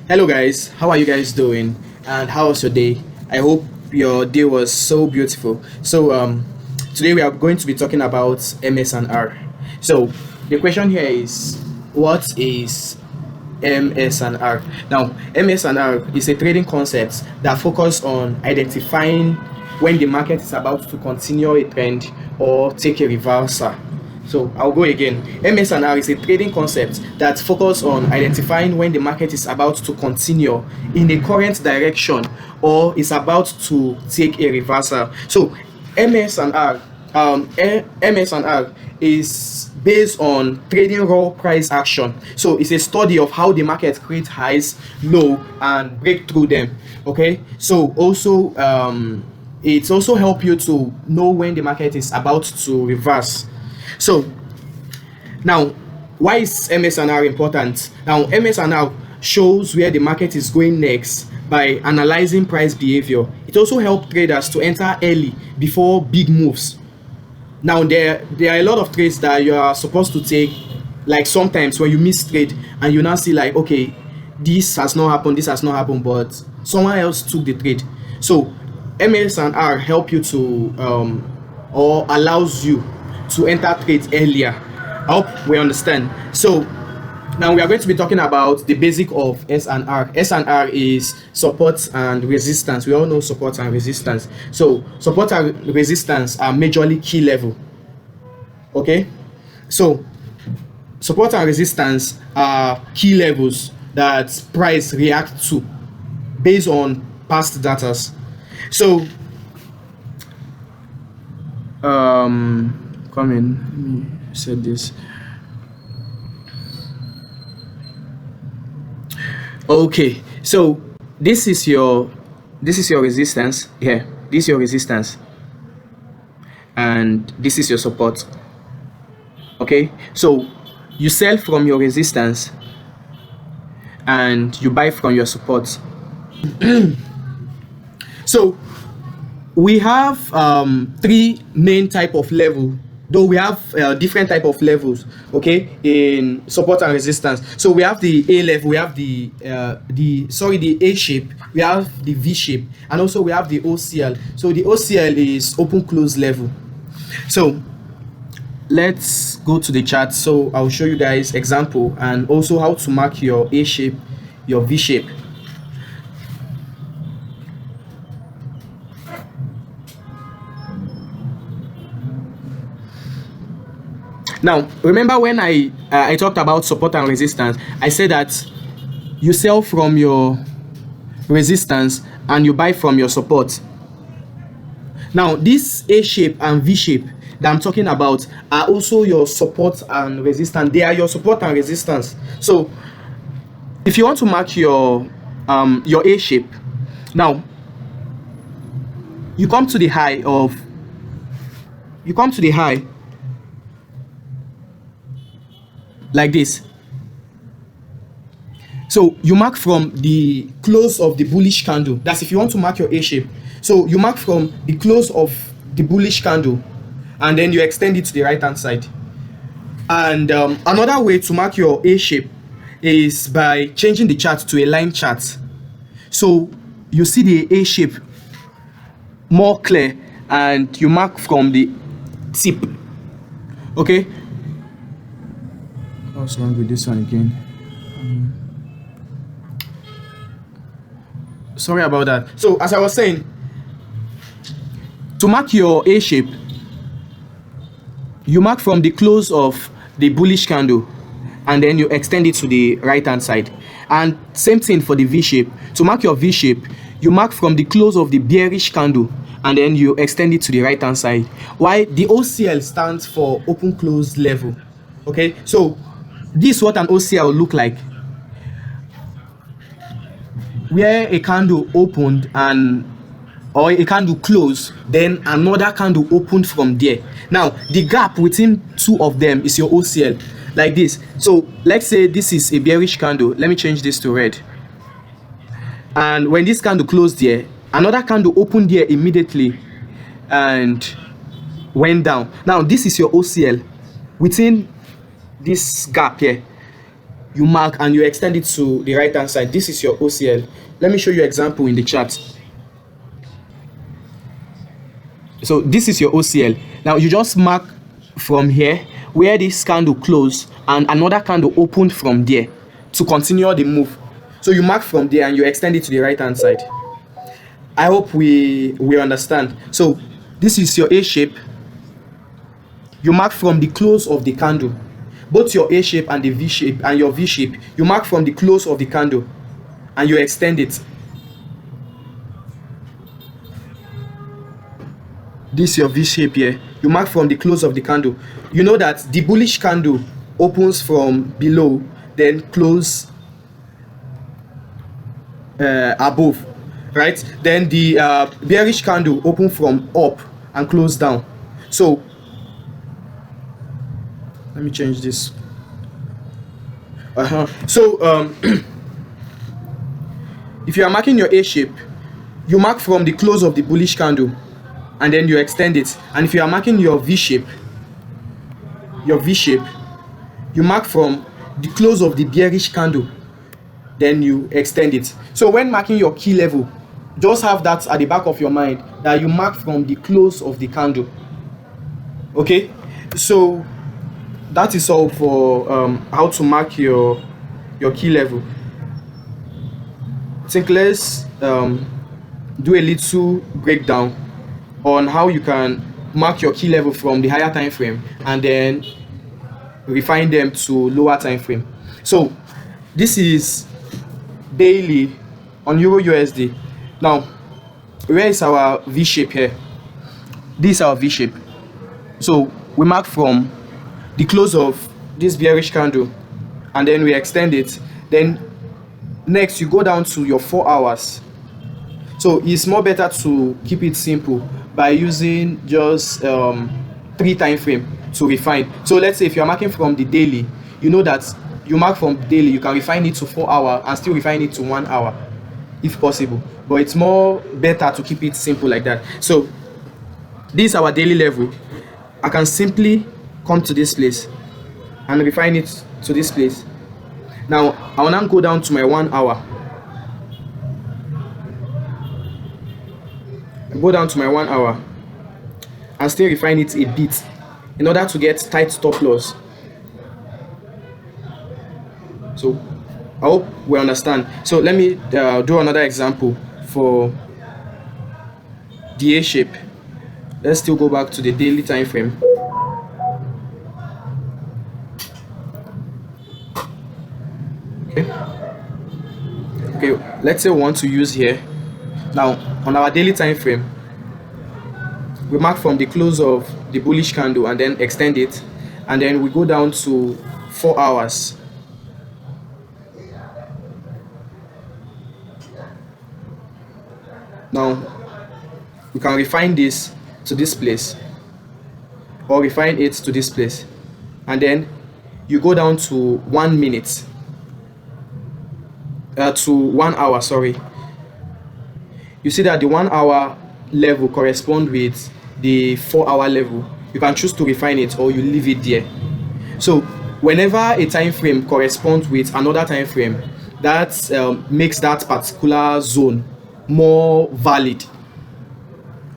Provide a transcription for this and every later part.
Hello guys, how are you guys doing? And how was your day? I hope your day was so beautiful. Today we are going to be talking about MSNR. So the question here is, what is MSNR? Now, MSNR is a trading concept that focuses on identifying when the market is about to continue a trend or take a reversal. So I'll go again. MSNR is a trading concept that focuses on identifying when the market is about to continue in a current direction or is about to take a reversal. So MSNR, MSNR is based on trading raw price action. So it's a study of how the market creates highs, low, and break through them. Okay. So also it's also help you to know when the market is about to reverse. So now, why is MSNR important? Now, MSNR shows where the market is going next by analyzing price behavior. It also helps traders to enter early before big moves. Now, there are a lot of trades that you are supposed to take, like sometimes when you miss trade and you now see like, okay, this has not happened, but someone else took the trade. So MSNR help you to or allows you to enter trades earlier. I hope we understand. So now we are going to be talking about the basic of SNR. SNR is support and resistance. We all know support and resistance. So support and resistance are majorly key level. Okay, so support and resistance are key levels that price react to based on past data. So come in, let me set this. Okay, so this is your resistance here. This is your resistance and this is your support. Okay, so you sell from your resistance and you buy from your support. So we have three main type of level, though we have different type of levels, okay, in support and resistance. So we have the A level, we have the A shape, we have the V shape, and also we have the OCL. So the OCL is open close level. So let's go to the chart. So I'll show you guys example and also how to mark your A shape, your V shape. Now, remember when I talked about support and resistance, I said that you sell from your resistance and you buy from your support. Now, this A shape and V shape that I'm talking about are also your support and resistance. They are your support and resistance. So, if you want to mark your A shape, now you come to the high like this. So you mark from the close of the bullish candle. That's if you want to mark your A shape. So you mark from the close of the bullish candle and then you extend it to the right hand side. And another way to mark your A shape is by changing the chart to a line chart. So you see the A shape more clear and you mark from the tip. Okay, what's wrong with this one again? Sorry about that. So as I was saying, to mark your A shape, you mark from the close of the bullish candle and then you extend it to the right hand side. And same thing for the V shape. To mark your V shape, you mark from the close of the bearish candle and then you extend it to the right hand side. Why? The OCL stands for open close level. Okay, so this is what an OCL look like, where a candle opened or a candle closed, then another candle opened from there. Now the gap within two of them is your OCL, like this. So let's say this is a bearish candle. Let me change this to red. And when this candle closed there, another candle opened there immediately and went down. Now this is your OCL. Within this gap here, you mark and you extend it to the right hand side. This is your OCL. Let me show you example in the chart. So this is your OCL. Now you just mark from here where this candle closed and another candle opened from there to continue the move. So you mark from there and you extend it to the right hand side. I hope we understand. So this is your A shape. You mark from the close of the candle. Both your A shape and the V shape and your V shape, you mark from the close of the candle and you extend it. This is your V shape here. You mark from the close of the candle. You know that the bullish candle opens from below, then close above, right? Then the bearish candle open from up and close down. So let me change this. So if you are marking your A shape, you mark from the close of the bullish candle and then you extend it. And if you are marking your V shape, you mark from the close of the bearish candle, then you extend it. So when marking your key level, just have that at the back of your mind that you mark from the close of the candle. Okay, so that is all for how to mark your key level. I think let's do a little breakdown on how you can mark your key level from the higher time frame and then refine them to lower time frame. So this is daily on Euro USD. Now where is our V shape here? This is our V shape. So we mark from the close of this bearish candle and then we extend it. Then next you go down to your 4 hours. So it's more better to keep it simple by using just 3 time frame to refine. So let's say if you're marking from the daily, you know that you mark from daily, you can refine it to 4 hours and still refine it to 1 hour if possible, but it's more better to keep it simple like that. So this is our daily level. I can simply come to this place and refine it to this place. Now I will now go down to my 1 hour. Go down to my 1 hour and still refine it a bit in order to get tight stop loss. So I hope we understand. So let me do another example for the A shape. Let's still go back to the daily time frame. Okay, let's say we want to use here. Now on our daily time frame, we mark from the close of the bullish candle and then extend it, and then we go down to 4 hours. Now we can refine this to this place or refine it to this place, and then you go down to 1 minute to 1 hour, sorry. You see that the 1 hour level corresponds with the 4 hour level. You can choose to refine it or you leave it there. So whenever a time frame corresponds with another time frame, that makes that particular zone more valid.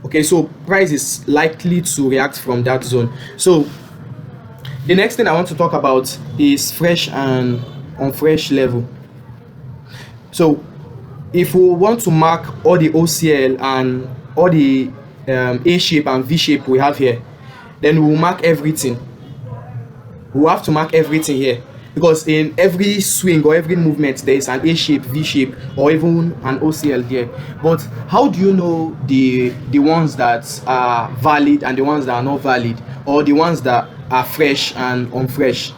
Okay, so price is likely to react from that zone. So the next thing I want to talk about is fresh and unfresh level. So if we want to mark all the OCL and all the A shape and V shape we have here, then we'll mark everything. We'll have to mark everything here, because in every swing or every movement there is an A shape, V shape, or even an OCL there. But how do you know the ones that are valid and the ones that are not valid, or the ones that are fresh and unfresh?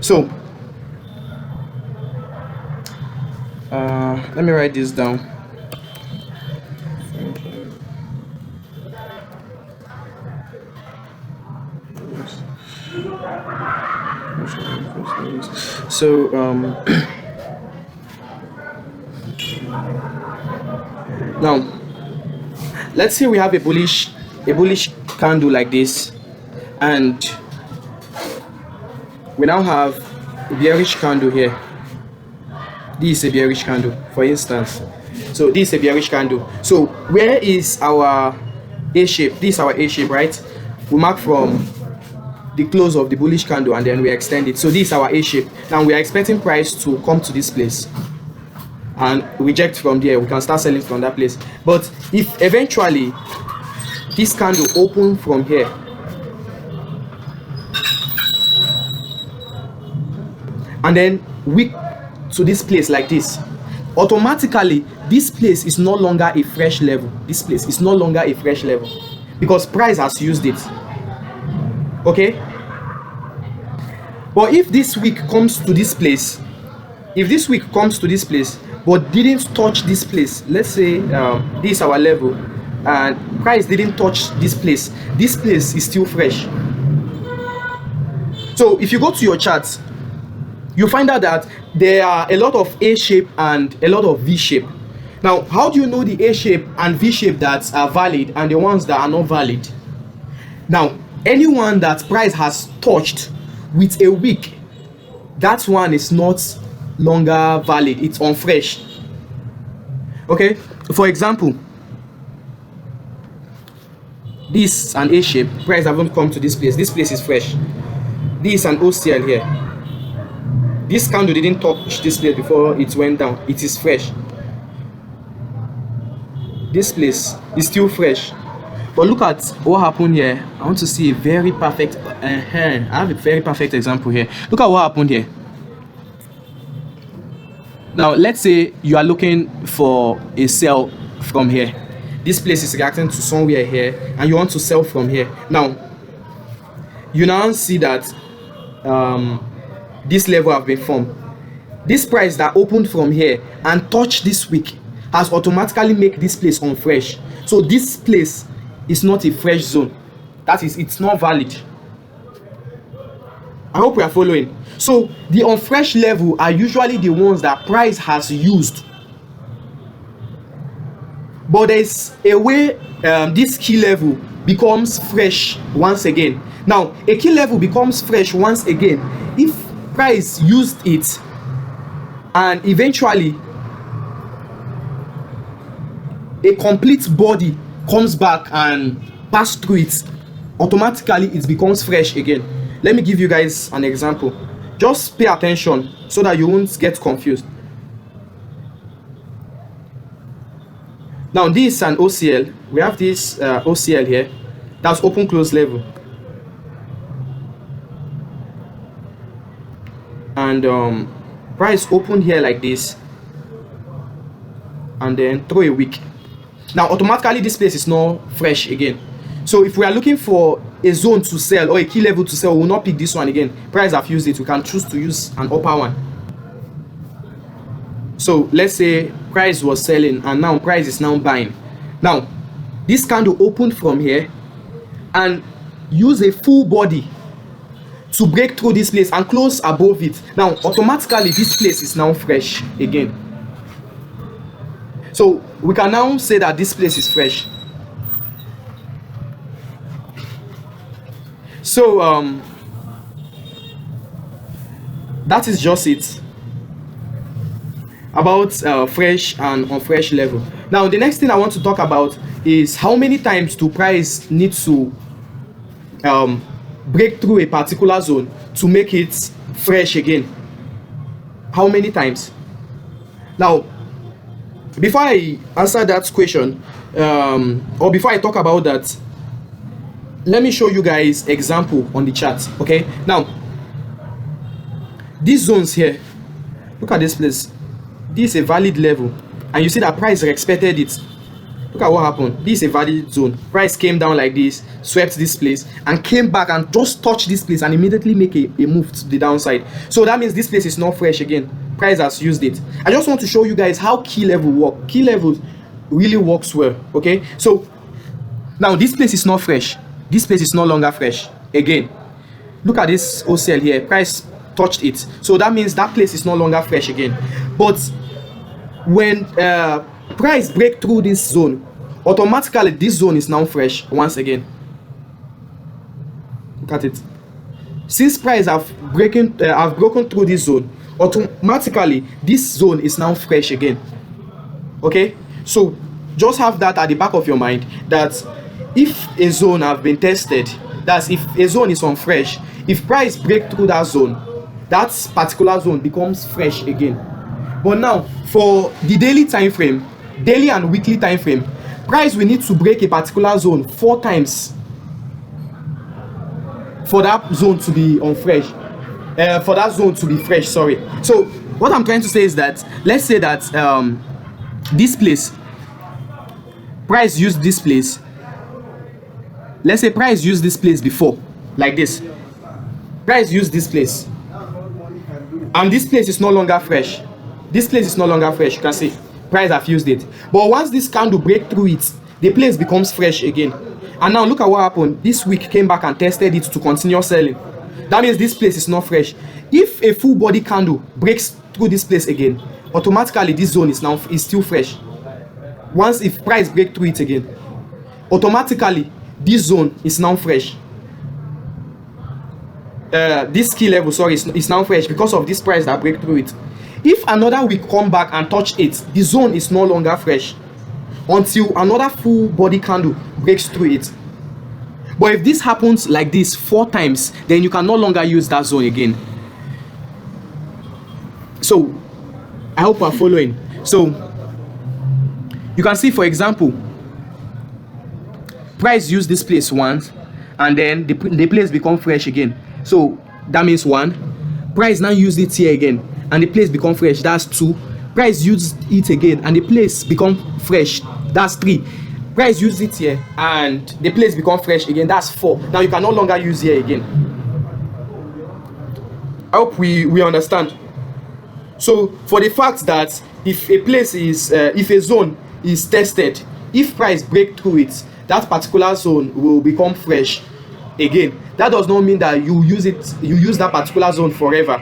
So let me write this down. So now let's say we have a bullish candle like this, and we now have a bearish candle here. This is a bearish candle, for instance. So this is a bearish candle. So where is our A shape? This is our A shape, right? We mark from the close of the bullish candle and then we extend it. So this is our A shape. Now we are expecting price to come to this place and reject from there. We can start selling from that place. But if eventually this candle open from here and then wick to this place like this, automatically this place is no longer a fresh level. This place is no longer a fresh level because price has used it. Okay, but if this wick comes to this place, but didn't touch this place, let's say this is our level and price didn't touch this place is still fresh. So if you go to your charts, you find out that there are a lot of A shape and a lot of V shape. Now, how do you know the A shape and V shape that are valid and the ones that are not valid? Now, anyone that price has touched with a wick, that one is not longer valid, it's unfresh. Okay, for example, this is an A shape, price haven't come to this place is fresh. This is an OCL here. This candle didn't touch this place before it went down, it is fresh. This place is still fresh. But look at what happened here. I want to see a very perfect I have a very perfect example here. Look at what happened here. Now let's say you are looking for a sell from here. This place is reacting to somewhere here and you want to sell from here. Now you now see that this level have been formed. This price that opened from here and touched this wick has automatically make this place unfresh. So this place is not a fresh zone. That is, it's not valid. I hope we are following. So the unfresh level are usually the ones that price has used. But there's a way this key level becomes fresh once again. Now, a key level becomes fresh once again if price used it and eventually a complete body comes back and pass through it, automatically it becomes fresh again. Let me give you guys an example. Just pay attention so that you won't get confused. Now this is an OCL. We have this OCL here. That's open close level. And price open here like this and then throw a wick. Now automatically this place is not fresh again. So if we are looking for a zone to sell or a key level to sell, we will not pick this one again. Price have used it. We can choose to use an upper one. So let's say price was selling and now price is now buying. Now this candle opened from here and use a full body to break through this place and close above it. Now automatically this place is now fresh again. So we can now say that this place is fresh. So that is just it about fresh and unfresh level. Now the next thing I want to talk about is how many times do price need to break through a particular zone to make it fresh again. How many times? Now before I answer that question or before I talk about that, let me show you guys example on the chart. Okay, now these zones here, look at this place. This is a valid level and you see that price expected it. Look at what happened. This is a valid zone. Price came down like this, swept this place and came back and just touched this place and immediately make a move to the downside. So that means this place is not fresh again. Price has used it. I just want to show you guys how key level work. Key level really works well. Okay, so now this place is not fresh. This place is no longer fresh again. Look at this OCL here. Price touched it, so that means that place is no longer fresh again. But when price break through this zone, automatically this zone is now fresh once again. Look at it. Since price have broken through this zone, automatically this zone is now fresh again. Okay, so just have that at the back of your mind, that if a zone have been tested, that's if a zone is on fresh, if price break through that zone, that particular zone becomes fresh again. But now for the daily time frame, daily and weekly time frame, price will need to break a particular zone 4 times for that zone to be on fresh, for that zone to be fresh, sorry. So what I'm trying to say is that, let's say that this place, price used this place, let's say price used this place before, like this, price used this place, and this place is no longer fresh. This place is no longer fresh. You can see price have used it, but once this candle break through it, the place becomes fresh again. And now look at what happened. This week came back and tested it to continue selling. That means this place is not fresh. If a full body candle breaks through this place again, automatically this zone is still fresh. Once if price break through it again, automatically this zone is now fresh. This key level, sorry, is now fresh because of this price that break through it. If another week come back and touch it, the zone is no longer fresh until another full body candle breaks through it. But if this happens like this 4 times, then you can no longer use that zone again. So I hope you are following. So you can see, for example, price use this place once, and then the place become fresh again. So that means 1. Price now use it here again, and the place become fresh. That's 2. Price use it again, and the place become fresh. That's 3. Price use it here, and the place become fresh again. That's 4. Now you can no longer use here again. I hope we understand. So for the fact that if a place is if a zone is tested, if price break through it, that particular zone will become fresh again. That does not mean that you use that particular zone forever.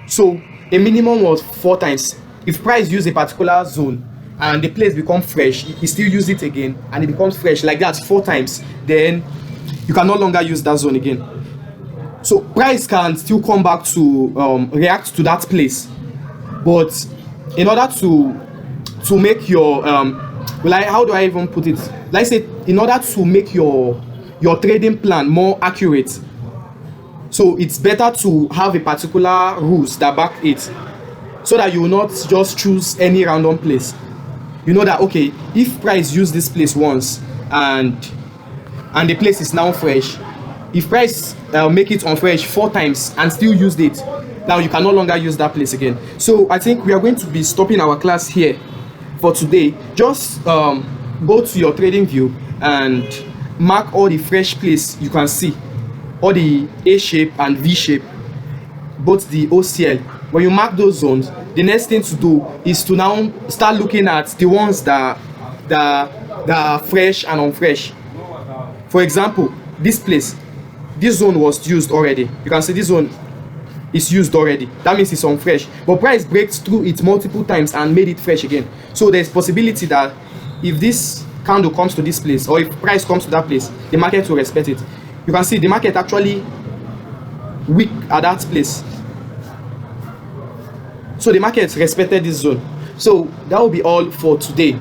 So a minimum of 4 times. If price use a particular zone and the place become fresh, you still use it again and it becomes fresh like that 4 times, then you can no longer use that zone again. So price can still come back to react to that place, but in order to make your like, how do I even put it, let's say in order to make your trading plan more accurate, so it's better to have a particular rules that back it, so that you will not just choose any random place. You know that, okay, if price use this place once and the place is now fresh, if price make it unfresh 4 times and still used it, now you can no longer use that place again. So I think we are going to be stopping our class here for today. Just go to your trading view and mark all the fresh place you can see, all the A shape and V shape, both the OCL. When you mark those zones, the next thing to do is to now start looking at the ones that are fresh and unfresh. For example, this place, this zone was used already. You can see this zone is used already. That means it's unfresh. But price breaks through it multiple times and made it fresh again. So there's possibility that if this candle comes to this place, or if price comes to that place, the market will respect it. You can see the market actually weak at that place. So the market respected this zone. So that will be all for today.